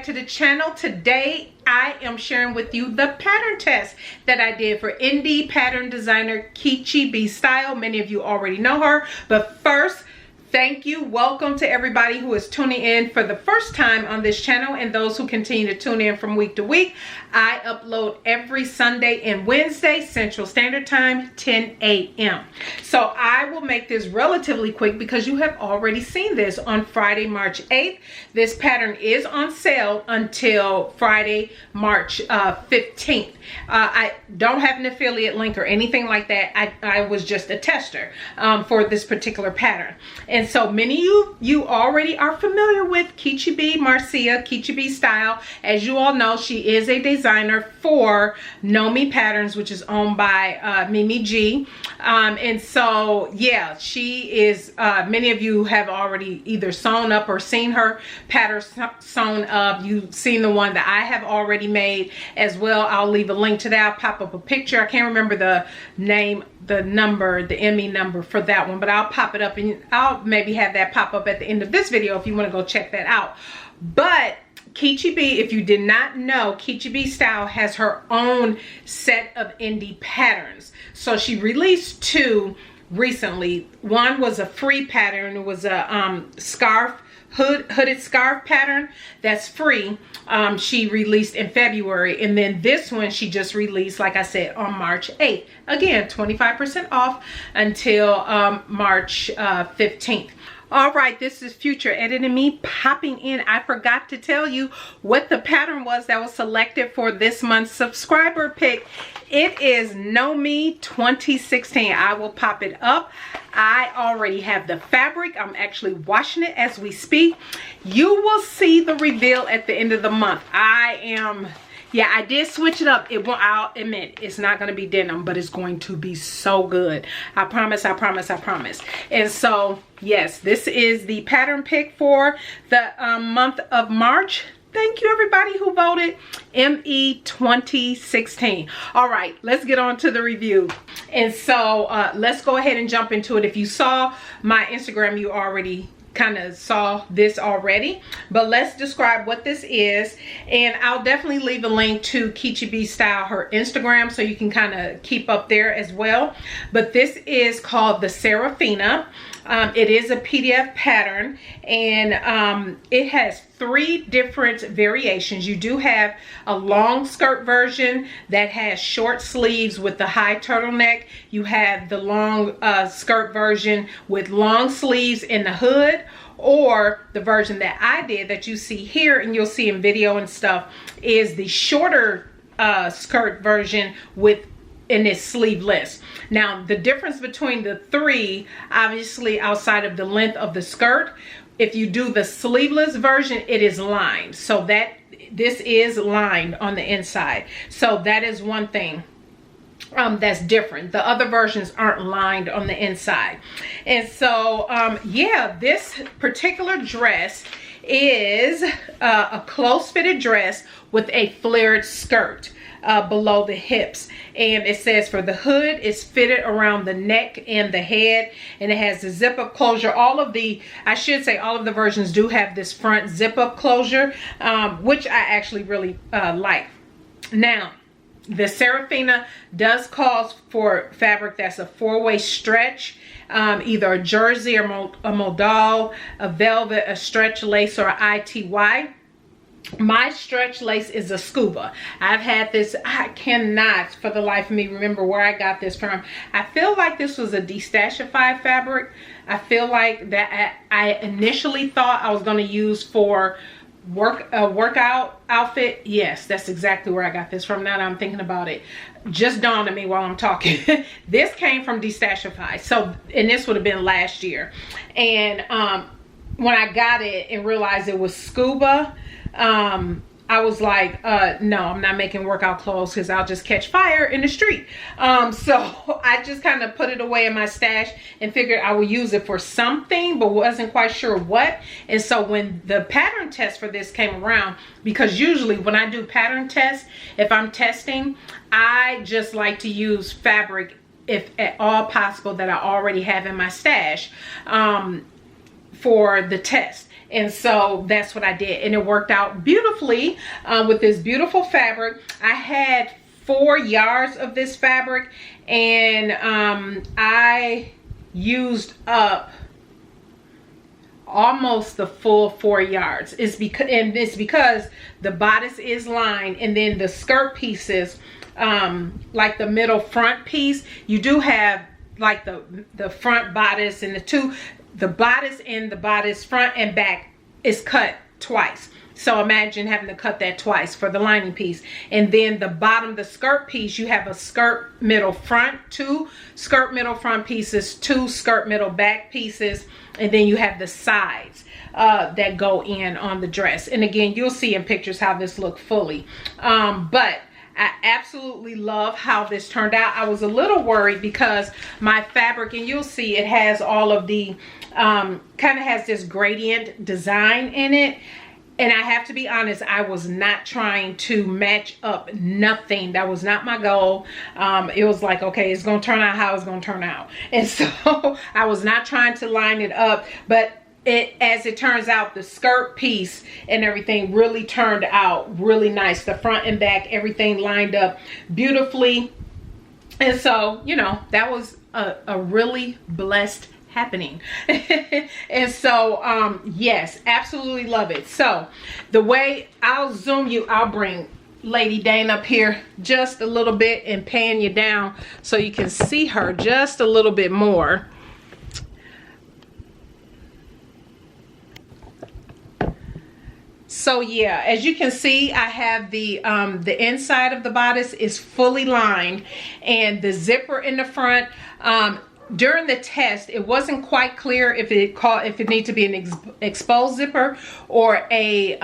to the channel. Today I am sharing with you the pattern test that I did for indie pattern designer Katy B Style. Many of you already know her, but first, thank you. Welcome to everybody who is tuning in for the first time on this channel and those who continue to tune in from week to week. I upload every Sunday and Wednesday, Central Standard Time, 10 a.m. So I will make this relatively quick because you have already seen this on Friday, March 8th. This pattern is on sale until Friday, March 15th. I don't have an affiliate link or anything like that. I was just a tester for this particular pattern. And so many of you already are familiar with Katy B Marcia, Katy B Style. As you all know, she is a designer for Know Me Patterns, which is owned by Mimi G. And so, yeah, she is, many of you have already either sewn up or seen her pattern sewn up. You've seen the one that I have already made as well. I'll leave a link to that. I'll pop up a picture. I can't remember the name, the number, the ME number for that one, but I'll pop it up and I'll maybe have that pop up at the end of this video if you want to go check that out. But Katy B, if you did not know, Katy B Style has her own set of indie patterns. So she released two recently. One was a free pattern. It was a scarf, hooded scarf pattern that's free. She released in February, and then this one she just released, like I said, on March 8th. Again, 25% off until March 15th. All right, this is Future Editing Me popping in. I forgot to tell you what the pattern was that was selected for this month's subscriber pick. It is Know Me 2016. I will pop it up. I already have the fabric. I'm actually washing it as we speak. You will see the reveal at the end of the month. Yeah, I did switch it up. I'll admit, it's not going to be denim, but it's going to be so good. I promise, I promise, I promise. And so, yes, this is the pattern pick for the month of March. Thank you, everybody who voted ME 2016. All right, let's get on to the review. And so, let's go ahead and jump into it. If you saw my Instagram, you already kind of saw this already, but let's describe what this is. And I'll definitely leave a link to Katy B Style, her Instagram, so you can kind of keep up there as well. But this is called the Seraphina. It is a PDF pattern, and it has 3 different variations. You do have a long skirt version that has short sleeves with the high turtleneck. You have the long skirt version with long sleeves in the hood, or the version that I did that you see here and you'll see in video and stuff is the shorter skirt version and it's sleeveless. Now, the difference between the 3, obviously outside of the length of the skirt, if you do the sleeveless version, it is lined. So this is lined on the inside. So that is one thing that's different. The other versions aren't lined on the inside. And so, yeah, this particular dress is a close-fitted dress with a flared skirt below the hips, and it says for the hood it's fitted around the neck and the head, and it has the zip up closure. I should say all of the versions do have this front zip up closure, which I actually really like. Now, the Seraphina does call for fabric that's a 4-way stretch, either a jersey or a modal, a velvet, a stretch lace, or a ITY. My stretch lace is a scuba. I've had this. I cannot for the life of me remember where I got this from. I feel like this was a Destashify fabric. I feel like that I initially thought I was going to use for a workout outfit. Yes, that's exactly where I got this from. Now that I'm thinking about it, just dawned on me while I'm talking. This came from Destashify. So, and this would have been last year. And when I got it and realized it was scuba, I was like, no, I'm not making workout clothes because I'll just catch fire in the street. So I just kind of put it away in my stash and figured I would use it for something, but wasn't quite sure what. And so when the pattern test for this came around, because usually when I do pattern tests, if I'm testing, I just like to use fabric, if at all possible, that I already have in my stash for the test. And so that's what I did, and it worked out beautifully with this beautiful fabric. I had 4 yards of this fabric, and I used up almost the full 4 yards. It's because the bodice is lined, and then the skirt pieces, like the middle front piece, you do have like the front bodice, and the bodice and the bodice front and back is cut twice. So imagine having to cut that twice for the lining piece. And then the bottom, the skirt piece, you have a skirt middle front, 2 skirt middle front pieces, 2 skirt middle back pieces, and then you have the sides that go in on the dress. And again, you'll see in pictures how this looked fully. But I absolutely love how this turned out. I was a little worried because my fabric, and you'll see it has all of the, kind of has this gradient design in it. And I have to be honest, I was not trying to match up nothing. That was not my goal. It was like, okay, it's going to turn out how it's going to turn out. And so I was not trying to line it up. But as it turns out, the skirt piece and everything really turned out really nice. The front and back, everything lined up beautifully. And so, you know, that was a really blessed happening. And so yes, absolutely love it. So the way I'll zoom you, I'll bring Lady Dane up here just a little bit and pan you down so you can see her just a little bit more. So yeah, as you can see, I have the inside of the bodice is fully lined, and the zipper in the front, during the test, it wasn't quite clear if it needs to be an exposed zipper or a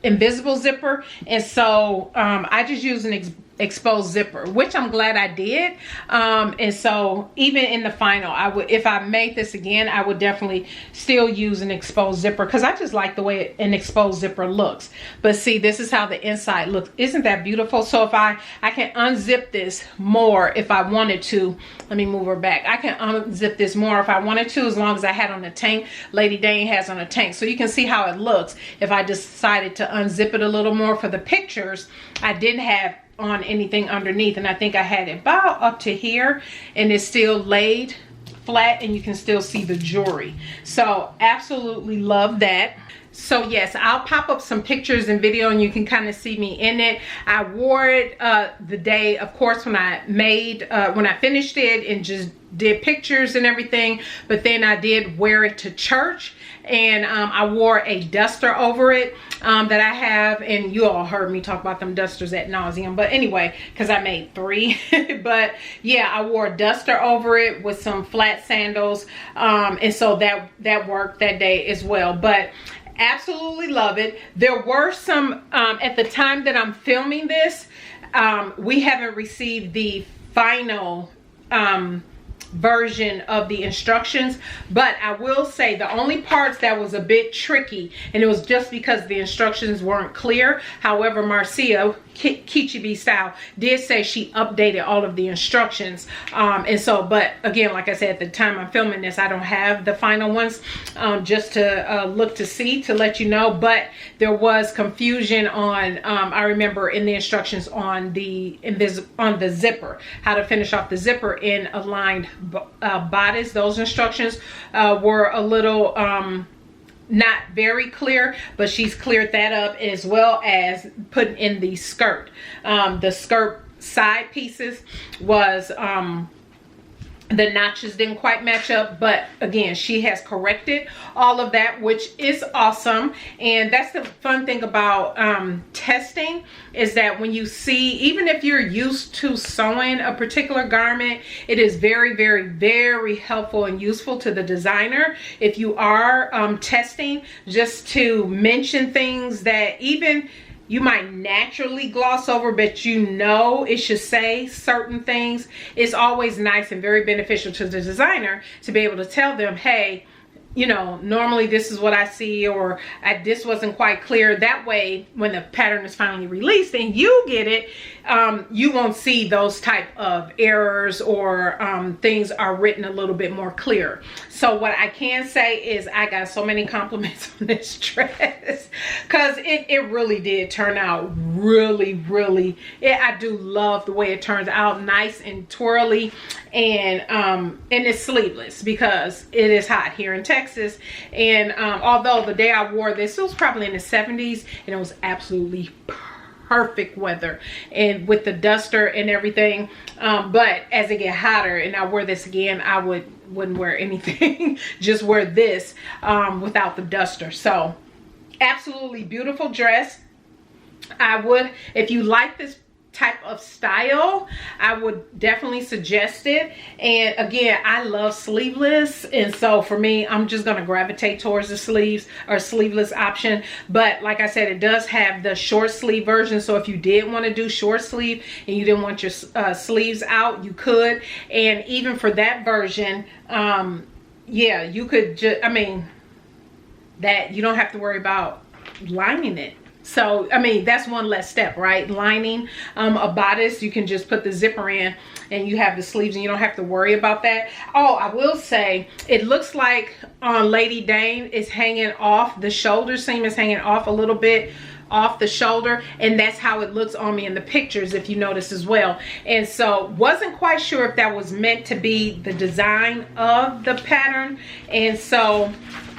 invisible zipper. And so I just used an exposed zipper, which I'm glad I did. And so even in the final, if I made this again, I would definitely still use an exposed zipper, because I just like the way an exposed zipper looks. But see, this is how the inside looks. Isn't that beautiful? So if I can unzip this more if I wanted to. Let me move her back. I can unzip this more if I wanted to, as long as I had on the tank. Lady Dane has on a tank, so you can see how it looks if I decided to unzip it a little more. For the pictures, I didn't have on anything underneath, and I think I had it about up to here, and it's still laid flat, and you can still see the jewelry. So absolutely love that. So yes, I'll pop up some pictures and video, and you can kind of see me in it. I wore it the day, of course, when I finished it and just did pictures and everything, but then I did wear it to church, and I wore a duster over it that I have, and you all heard me talk about them dusters ad nauseum, but anyway, because I made 3. But yeah, I wore a duster over it with some flat sandals, and so that worked that day as well. But absolutely love it. There were some at the time that I'm filming this, we haven't received the final version of the instructions, but I will say the only parts that was a bit tricky, and it was just because the instructions weren't clear. However, Marcia, Katy B Style, did say she updated all of the instructions, and so, but again, like I said, at the time I'm filming this, I don't have the final ones, just to look to see, to let you know. But there was confusion on I remember in the instructions on the zipper, how to finish off the zipper in a lined bodice. Those instructions were a little not very clear, but she's cleared that up, as well as putting in the skirt. The skirt side pieces was the notches didn't quite match up, but again, she has corrected all of that, which is awesome. And that's the fun thing about testing, is that when you see, even if you're used to sewing a particular garment, it is very, very, very helpful and useful to the designer if you are testing, just to mention things that even you might naturally gloss over, but you know it should say certain things. It's always nice and very beneficial to the designer to be able to tell them, hey, you know, normally this is what I see, or this wasn't quite clear. That way, when the pattern is finally released and you get it, you won't see those type of errors, or things are written a little bit more clear. So what I can say is I got so many compliments on this dress, because it really did turn out really, really, I do love the way it turns out, nice and twirly, and it's sleeveless because it is hot here in Texas. And although the day I wore this, it was probably in the 70s, and it was absolutely perfect weather, and with the duster and everything. But as it get hotter and I wear this again, I wouldn't wear anything, just wear this without the duster. So absolutely beautiful dress. I would, if you like this type of style, I would definitely suggest it. And again, I love sleeveless, and so for me, I'm just gonna gravitate towards the sleeves or sleeveless option. But like I said, it does have the short sleeve version, so if you did want to do short sleeve and you didn't want your sleeves out, you could. And even for that version, yeah, you could just, I mean, that you don't have to worry about lining it. So, I mean, that's one less step, right? Lining a bodice, you can just put the zipper in and you have the sleeves, and you don't have to worry about that. Oh, I will say, it looks like on Lady Dane is hanging off, the shoulder seam is hanging off a little bit off the shoulder, and that's how it looks on me in the pictures, if you notice as well. And so wasn't quite sure if that was meant to be the design of the pattern, and so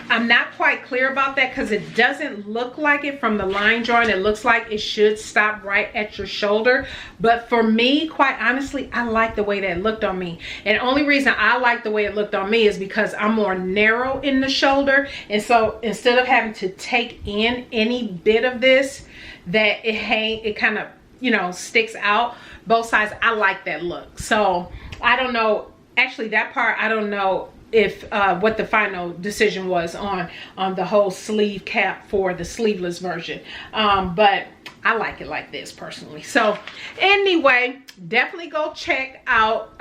I'm not quite clear about that, because it doesn't look like it from the line drawing. It looks like it should stop right at your shoulder. But for me, quite honestly, I like the way that it looked on me. And the only reason I like the way it looked on me is because I'm more narrow in the shoulder. And so instead of having to take in any bit of this, that it kind of, you know, sticks out both sides, I like that look. So I don't know, actually that part, I don't know if what the final decision was on the whole sleeve cap for the sleeveless version, but I like it like this personally. So anyway, definitely go check out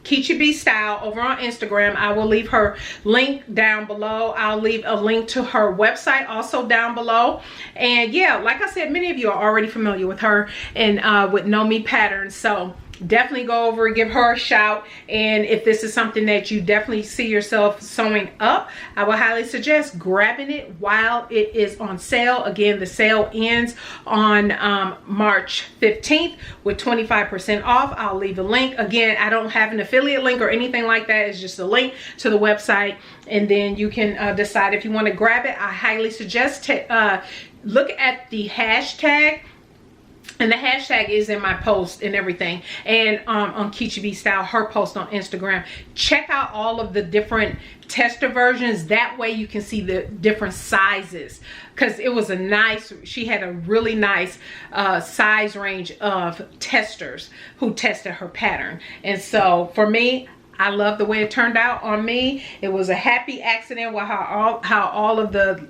Katy B Style over on Instagram. I will leave her link down below. I'll leave a link to her website also down below. And yeah, like I said, many of you are already familiar with her and with Know Me Patterns, so definitely go over and give her a shout. And if this is something that you definitely see yourself sewing up, I would highly suggest grabbing it while it is on sale. Again, the sale ends on March 15th with 25% off. I'll leave a link. Again, I don't have an affiliate link or anything like that. It's just a link to the website, and then you can decide if you want to grab it. I highly suggest look at the hashtag. And the hashtag is in my post and everything. And on Katy B Style, her post on Instagram. Check out all of the different tester versions. That way you can see the different sizes. Because it was a nice, she had a really nice size range of testers who tested her pattern. And so for me, I love the way it turned out on me. It was a happy accident with how all of the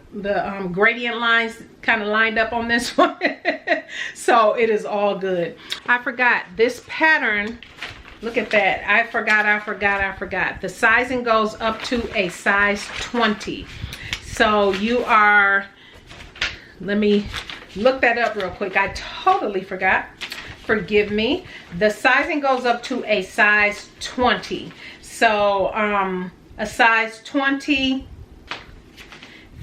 gradient lines kind of lined up on this one. So it is all good. I forgot this pattern. Look at that. I forgot. The sizing goes up to a size 20. So you are, let me look that up real quick. I totally forgot. Forgive me. The sizing goes up to a size 20. So a size 20,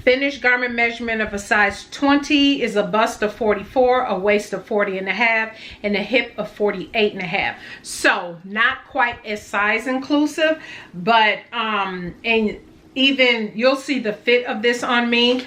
finished garment measurement of a size 20 is a bust of 44, a waist of 40.5, and a hip of 48.5. So not quite as size inclusive, but and even you'll see the fit of this on me.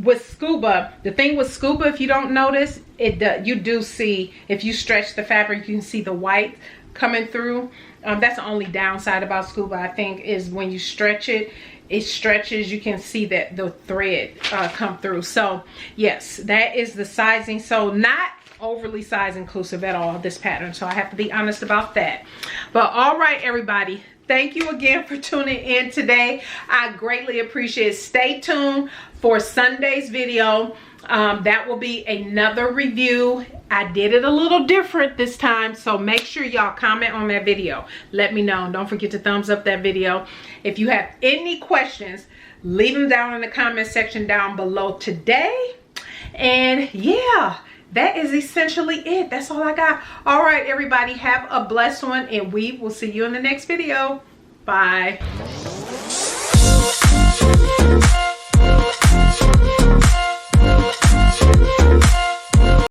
With scuba, the thing with scuba, if you don't notice it, you do see, if you stretch the fabric, you can see the white coming through. That's the only downside about scuba, I think, is when you stretch it, it stretches, you can see that the thread come through. So yes, that is the sizing. So not overly size inclusive at all, this pattern, so I have to be honest about that. But all right, everybody, thank you again for tuning in today. I greatly appreciate it. Stay tuned for Sunday's video. That will be another review. I did it a little different this time, so make sure y'all comment on that video. Let me know. Don't forget to thumbs up that video. If you have any questions, leave them down in the comment section down below today. And yeah, that is essentially it. That's all I got. All right, everybody, have a blessed one, and we will see you in the next video. Bye.